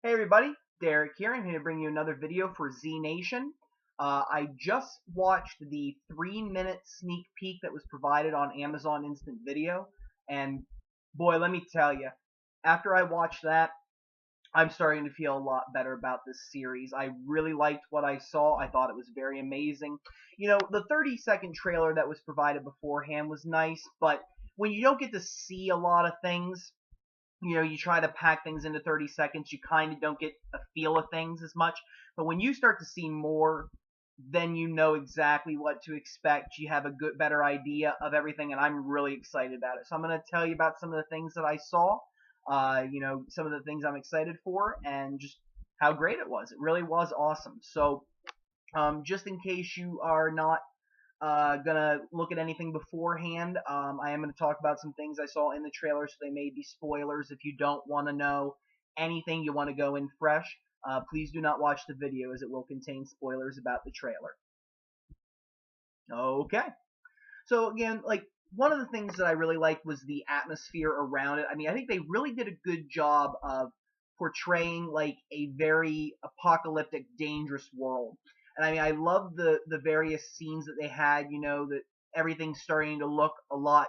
Hey everybody, Derek here. I'm here to bring you another video for Z Nation. I just watched the 3-minute sneak peek that was provided on Amazon Instant Video, and boy, let me tell you, after I watched that, I'm starting to feel a lot better about this series. I really liked what I saw. I thought it was very amazing. You know, the 30-second trailer that was provided beforehand was nice, but when you don't get to see a lot of things, you try to pack things into 30 seconds, you kind of don't get a feel of things as much. But when you start to see more, then you know exactly what to expect. You have a better idea of everything, and I'm really excited about it. So I'm going to tell you about some of the things that I saw, some of the things I'm excited for, and just how great it was. It really was awesome. So, just in case you are not gonna look at anything beforehand. I am gonna talk about some things I saw in the trailer, so they may be spoilers. If you don't want to know anything, you want to go in fresh, please do not watch the video as it will contain spoilers about the trailer. Okay. So again, like one of the things that I really liked was the atmosphere around it. I mean, I think they really did a good job of portraying like a very apocalyptic, dangerous world. And I mean, I love the various scenes that they had. That everything's starting to look a lot.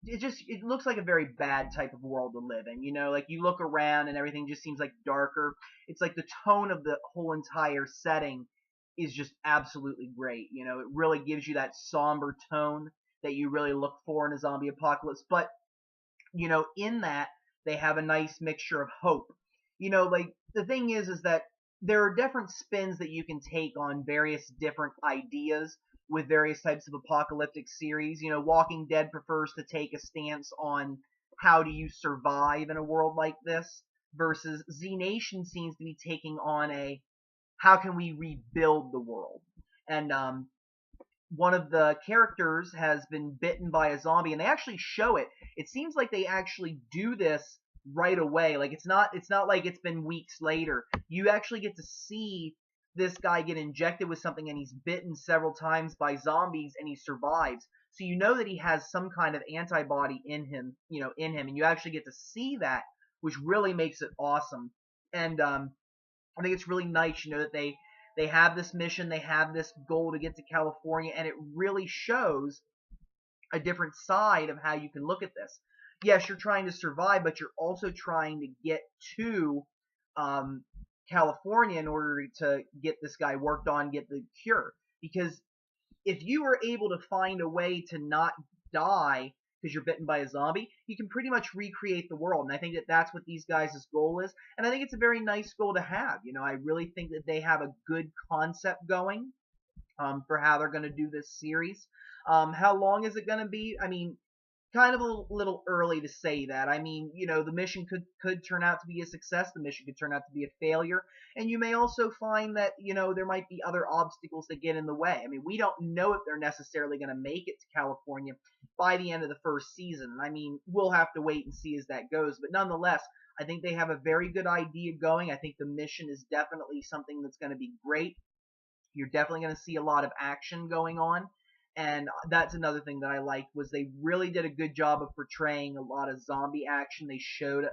It looks like a very bad type of world to live in. Like you look around and everything just seems like darker. It's like the tone of the whole entire setting is just absolutely great. It really gives you that somber tone that you really look for in a zombie apocalypse. But, in that, they have a nice mixture of hope. Like the thing is that there are different spins that you can take on various different ideas with various types of apocalyptic series. Walking Dead prefers to take a stance on how do you survive in a world like this, versus Z Nation seems to be taking on a how can we rebuild the world. And one of the characters has been bitten by a zombie, and they actually show it. It seems like they actually do this right away. Like it's not like it's been weeks later. You actually get to see this guy get injected with something, and he's bitten several times by zombies, and he survives. So you know that he has some kind of antibody in him, and you actually get to see that, which really makes it awesome. And I think it's really nice, that they have this mission, they have this goal to get to California, and it really shows a different side of how you can look at this. Yes, you're trying to survive, but you're also trying to get to um, California in order to get this guy worked on, get the cure. Because if you were able to find a way to not die because you're bitten by a zombie, you can pretty much recreate the world. And I think that that's what these guys' goal is. And I think it's a very nice goal to have. I really think that they have a good concept going for how they're going to do this series. How long is it going to be? I mean, kind of a little early to say that. I mean, the mission could turn out to be a success. The mission could turn out to be a failure. And you may also find that, there might be other obstacles that get in the way. I mean, we don't know if they're necessarily going to make it to California by the end of the first season. I mean, we'll have to wait and see as that goes. But nonetheless, I think they have a very good idea going. I think the mission is definitely something that's going to be great. You're definitely going to see a lot of action going on. And that's another thing that I liked, was they really did a good job of portraying a lot of zombie action. They showed,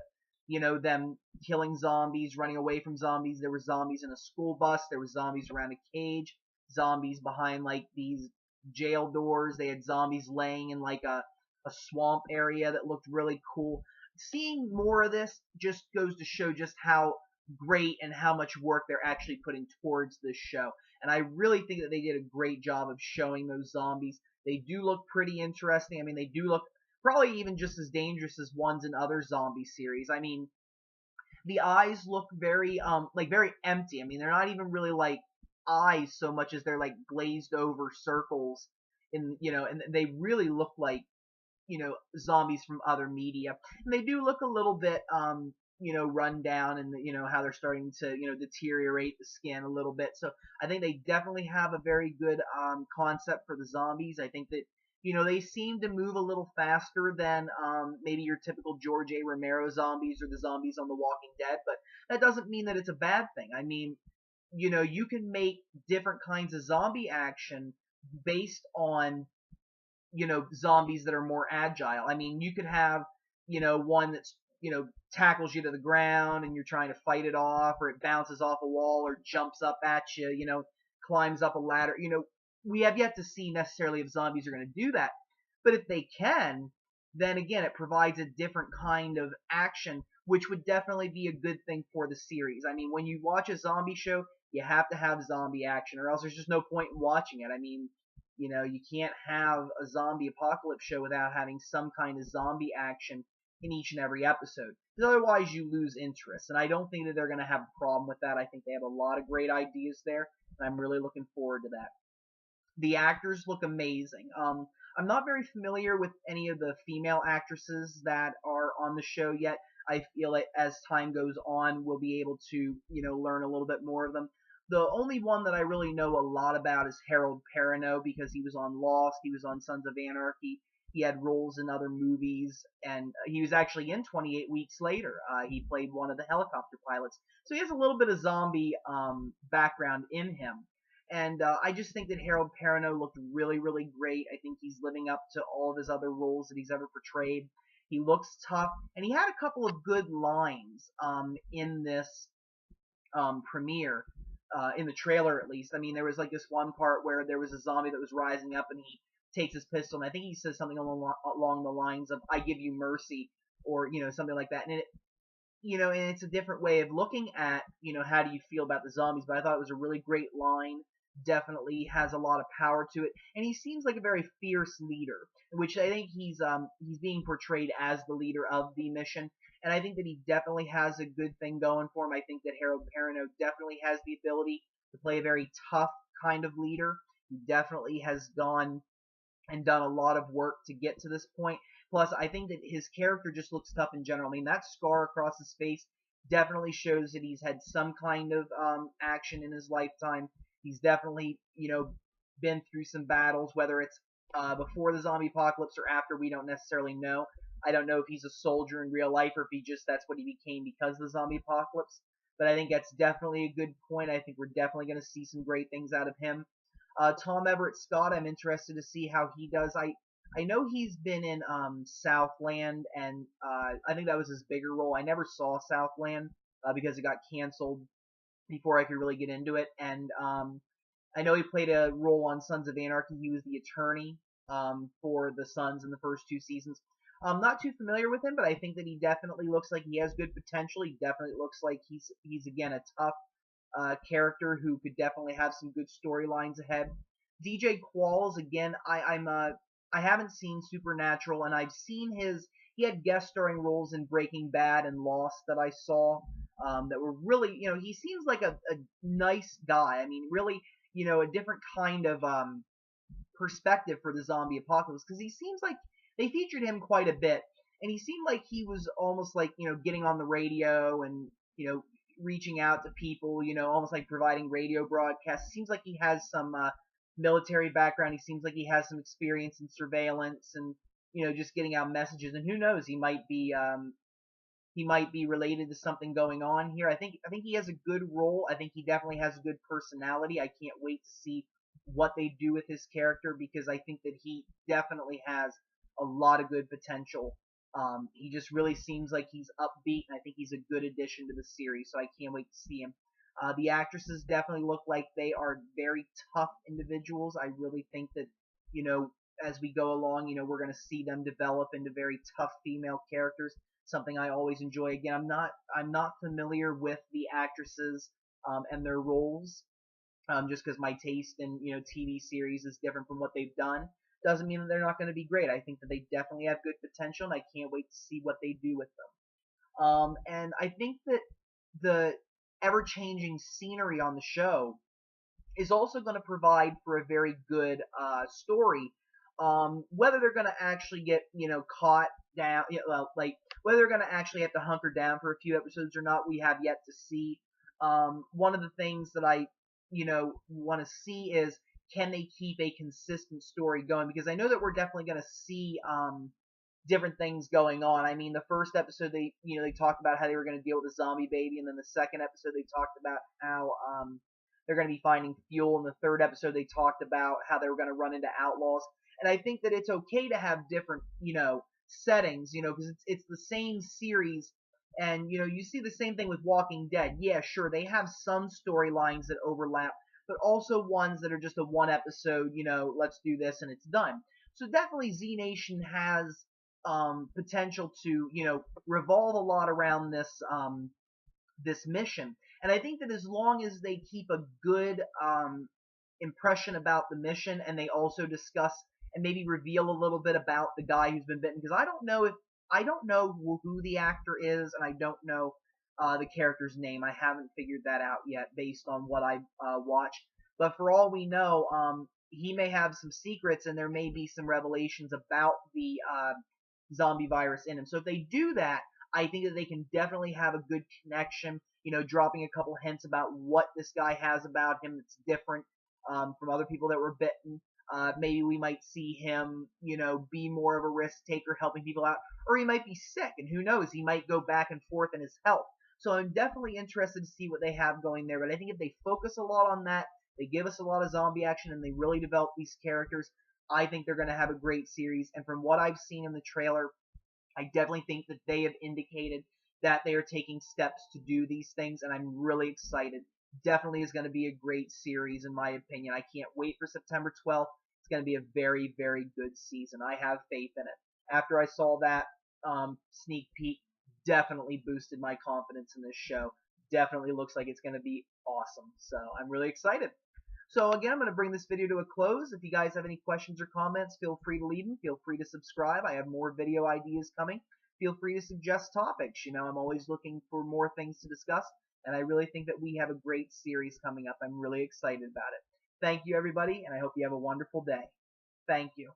them killing zombies, running away from zombies. There were zombies in a school bus. There were zombies around a cage. Zombies behind like these jail doors. They had zombies laying in like a swamp area that looked really cool. Seeing more of this just goes to show just how great and how much work they're actually putting towards this show. And I really think that they did a great job of showing those zombies. They do look pretty interesting. I mean, they do look probably even just as dangerous as ones in other zombie series. I mean, the eyes look very like very empty. I mean, they're not even really like eyes so much as they're like glazed over circles and they really look like zombies from other media. And they do look a little bit run down, and how they're starting to deteriorate the skin a little bit. So I think they definitely have a very good concept for the zombies. I think that they seem to move a little faster than maybe your typical George A. Romero zombies or the zombies on The Walking Dead, but that doesn't mean that it's a bad thing. I mean, you can make different kinds of zombie action based on zombies that are more agile. I mean, you could have one that's tackles you to the ground and you're trying to fight it off, or it bounces off a wall or jumps up at you, climbs up a ladder. We have yet to see necessarily if zombies are going to do that. But if they can, then again, it provides a different kind of action, which would definitely be a good thing for the series. I mean, when you watch a zombie show, you have to have zombie action, or else there's just no point in watching it. I mean, you can't have a zombie apocalypse show without having some kind of zombie action in each and every episode. Because otherwise you lose interest. And I don't think that they're going to have a problem with that. I think they have a lot of great ideas there, and I'm really looking forward to that. The actors look amazing. I'm not very familiar with any of the female actresses that are on the show yet. I feel like as time goes on, we'll be able to, learn a little bit more of them. The only one that I really know a lot about is Harold Perrineau, because he was on Lost, he was on Sons of Anarchy, he had roles in other movies, and he was actually in 28 Weeks Later. He played one of the helicopter pilots. So he has a little bit of zombie background in him. And I just think that Harold Perrineau looked really, really great. I think he's living up to all of his other roles that he's ever portrayed. He looks tough, and he had a couple of good lines in this premiere, in the trailer at least. I mean, there was like this one part where there was a zombie that was rising up, and he takes his pistol, and I think he says something along the lines of "I give you mercy," or something like that. And and it's a different way of looking at how do you feel about the zombies. But I thought it was a really great line. Definitely has a lot of power to it, and he seems like a very fierce leader, which I think he's being portrayed as the leader of the mission. And I think that he definitely has a good thing going for him. I think that Harold Perrineau definitely has the ability to play a very tough kind of leader. He definitely has gone and done a lot of work to get to this point. Plus, I think that his character just looks tough in general. I mean, that scar across his face definitely shows that he's had some kind of action in his lifetime. He's definitely, been through some battles, whether it's before the zombie apocalypse or after, we don't necessarily know. I don't know if he's a soldier in real life or if that's what he became because of the zombie apocalypse. But I think that's definitely a good point. I think we're definitely going to see some great things out of him. Tom Everett Scott, I'm interested to see how he does. I know he's been in Southland, and I think that was his bigger role. I never saw Southland because it got canceled before I could really get into it. And I know he played a role on Sons of Anarchy. He was the attorney for the Sons in the first 2 seasons. I'm not too familiar with him, but I think that he definitely looks like he has good potential. He definitely looks like he's again a tough character who could definitely have some good storylines ahead. DJ Qualls, again, I haven't seen Supernatural, and I've seen he had guest starring roles in Breaking Bad and Lost that I saw that were really, he seems like a nice guy. I mean, really, a different kind of perspective for the zombie apocalypse, because he seems like they featured him quite a bit, and he seemed like he was almost like, getting on the radio and, reaching out to people, almost like providing radio broadcasts. Seems like he has some military background. He seems like he has some experience in surveillance and, just getting out messages. And who knows, he might be related to something going on here. I think he has a good role. I think he definitely has a good personality. I can't wait to see what they do with his character, because I think that he definitely has a lot of good potential. He just really seems like he's upbeat, and I think he's a good addition to the series, so I can't wait to see him. The actresses definitely look like they are very tough individuals. I really think that, as we go along, we're going to see them develop into very tough female characters, something I always enjoy. Again, I'm not familiar with the actresses and their roles, just because my taste in, TV series is different from what they've done. Doesn't mean that they're not going to be great. I think that they definitely have good potential, and I can't wait to see what they do with them. And I think that the ever-changing scenery on the show is also going to provide for a very good story. Whether they're going to actually get, caught down, like whether they're going to actually have to hunker down for a few episodes or not, we have yet to see. One of the things that I, want to see is, can they keep a consistent story going? Because I know that we're definitely going to see different things going on. I mean, the first episode they talked about how they were going to deal with the zombie baby, and then the second episode they talked about how they're going to be finding fuel, and the third episode they talked about how they were going to run into outlaws. And I think that it's okay to have different settings, because it's the same series. And you see the same thing with Walking Dead. Yeah, sure, they have some storylines that overlap, but also ones that are just a one episode, let's do this and it's done. So definitely Z Nation has potential to, revolve a lot around this mission. And I think that as long as they keep a good impression about the mission, and they also discuss and maybe reveal a little bit about the guy who's been bitten, because I don't know who the actor is, and I don't know the character's name. I haven't figured that out yet based on what I've watched. But for all we know, he may have some secrets, and there may be some revelations about the zombie virus in him. So if they do that, I think that they can definitely have a good connection, dropping a couple hints about what this guy has about him that's different from other people that were bitten. Maybe we might see him, be more of a risk taker, helping people out, or he might be sick, and who knows, he might go back and forth in his health. So I'm definitely interested to see what they have going there, but I think if they focus a lot on that, they give us a lot of zombie action, and they really develop these characters, I think they're going to have a great series. And from what I've seen in the trailer, I definitely think that they have indicated that they are taking steps to do these things, and I'm really excited. Definitely is going to be a great series, in my opinion. I can't wait for September 12th. It's going to be a very, very good season. I have faith in it. After I saw that sneak peek, definitely boosted my confidence in this show. Definitely looks like it's going to be awesome. So I'm really excited. So again, I'm going to bring this video to a close. If you guys have any questions or comments, feel free to leave them. Feel free to subscribe. I have more video ideas coming. Feel free to suggest topics. I'm always looking for more things to discuss, and I really think that we have a great series coming up. I'm really excited about it. Thank you, everybody, and I hope you have a wonderful day. Thank you.